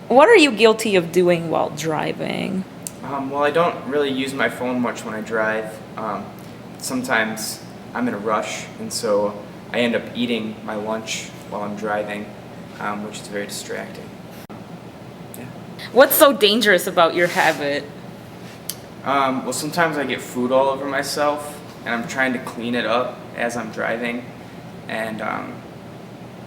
What are you guilty of doing while driving? Well, I don't really use my phone much when I drive. Sometimes I'm in a rush, and so I end up eating my lunch while I'm driving, which is very distracting. Yeah. What's so dangerous about your habit? Well, sometimes I get food all over myself, and I'm trying to clean it up as I'm driving, and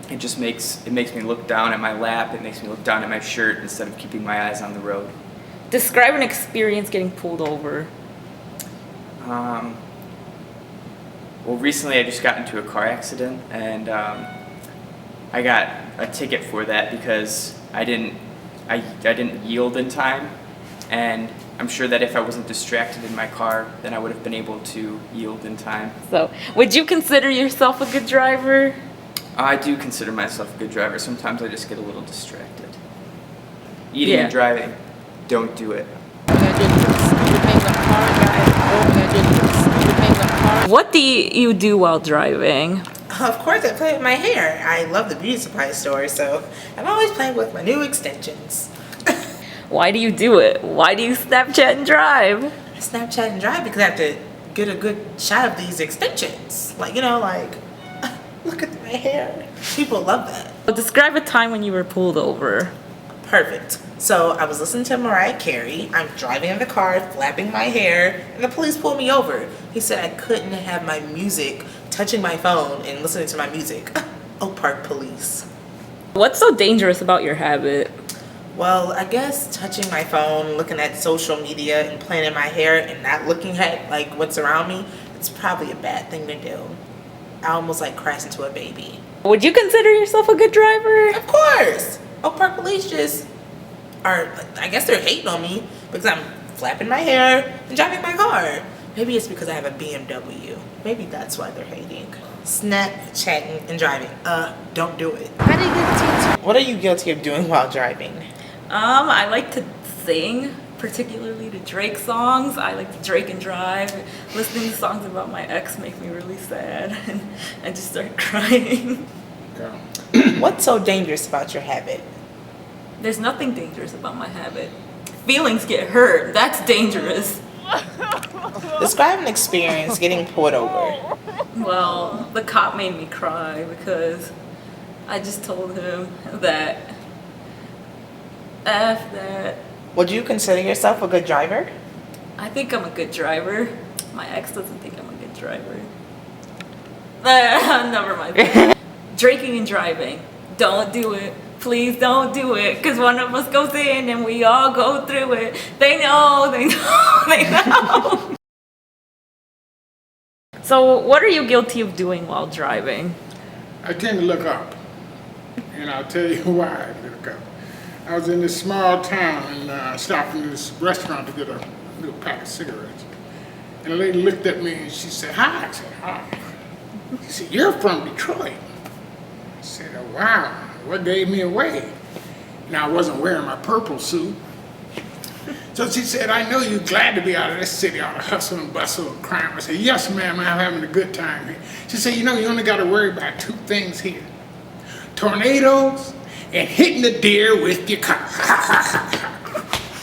it makes me look down at my lap. It makes me look down at my shirt instead of keeping my eyes on the road. Describe an experience getting pulled over. Well, recently I just got into a car accident, and I got a ticket for that because I didn't yield in time, and I'm sure that if I wasn't distracted in my car, then I would have been able to yield in time. So, would you consider yourself a good driver? I do consider myself a good driver. Sometimes I just get a little distracted. Eating Yeah. and driving, don't do it. What do you do while driving? Of course, I play with my hair. I love the beauty supply store, so I'm always playing with my new extensions. Why do you do it? Why do you Snapchat and drive? I Snapchat and drive because I have to get a good shot of these extensions. Like, look at my hair. People love that. Describe a time when you were pulled over. Perfect. So I was listening to Mariah Carey. I'm driving in the car, flapping my hair, and the police pulled me over. He said I couldn't have my music touching my phone and listening to my music. Oh, park police. What's so dangerous about your habit? Well, I guess touching my phone, looking at social media, and playing in my hair and not looking at what's around me, it's probably a bad thing to do. I almost crashed into a baby. Would you consider yourself a good driver? Of course! Oak Park police just I guess they're hating on me because I'm flapping my hair and driving my car. Maybe it's because I have a BMW. Maybe that's why they're hating. Snapchatting and driving. Don't do it. What are you guilty of doing while driving? I like to sing, particularly the Drake songs. I like to Drake and drive. Listening to songs about my ex make me really sad, and I just start crying. What's so dangerous about your habit? There's nothing dangerous about my habit. Feelings get hurt. That's dangerous. Describe an experience getting pulled over. Well, the cop made me cry because I just told him that F that. Would you consider yourself a good driver? I think I'm a good driver. My ex doesn't think I'm a good driver. Never mind. Drinking and driving. Don't do it. Please don't do it. Because one of us goes in and we all go through it. They know, they know, they know. So what are you guilty of doing while driving? I tend to look up, and I'll tell you why I look up. I was in this small town and stopped in this restaurant to get a little pack of cigarettes. And a lady looked at me and she said, "Hi." I said, "Hi." She said, "You're from Detroit." I said, "Oh, wow, what gave me away?" Now, I wasn't wearing my purple suit. So she said, "I know you're glad to be out of this city, all the hustle and bustle and crime." I said, "Yes, ma'am, I'm having a good time here." She said, "You know, you only got to worry about two things here. Tornadoes and hitting the deer with your car."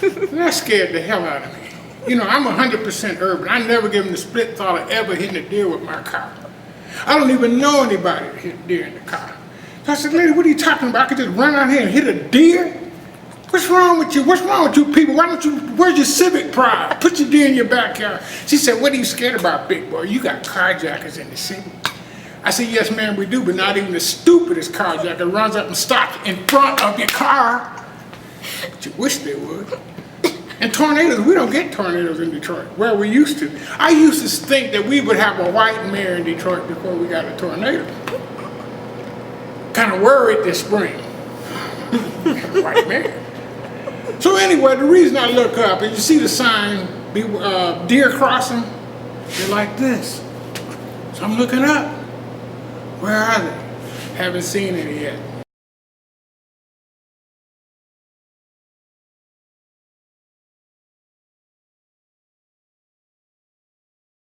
That scared the hell out of me. You know, I'm 100% urban. I never given the split thought of ever hitting a deer with my car. I don't even know anybody that hit a deer in the car. So I said, "Lady, what are you talking about? I could just run out here and hit a deer? What's wrong with you? What's wrong with you people? Where's your civic pride? Put your deer in your backyard." She said, "What are you scared about, big boy? You got carjackers in the city." I said, "Yes, ma'am, we do, but not even the stupidest carjacker runs up and stops in front of your car. But you wish they would." And tornadoes, we don't get tornadoes in Detroit, where we used to. I used to think that we would have a white mayor in Detroit before we got a tornado. Kind of worried this spring. White mayor. So anyway, the reason I look up is you see the sign, deer crossing, they're like this. So I'm looking up. Where are they? Haven't seen any yet.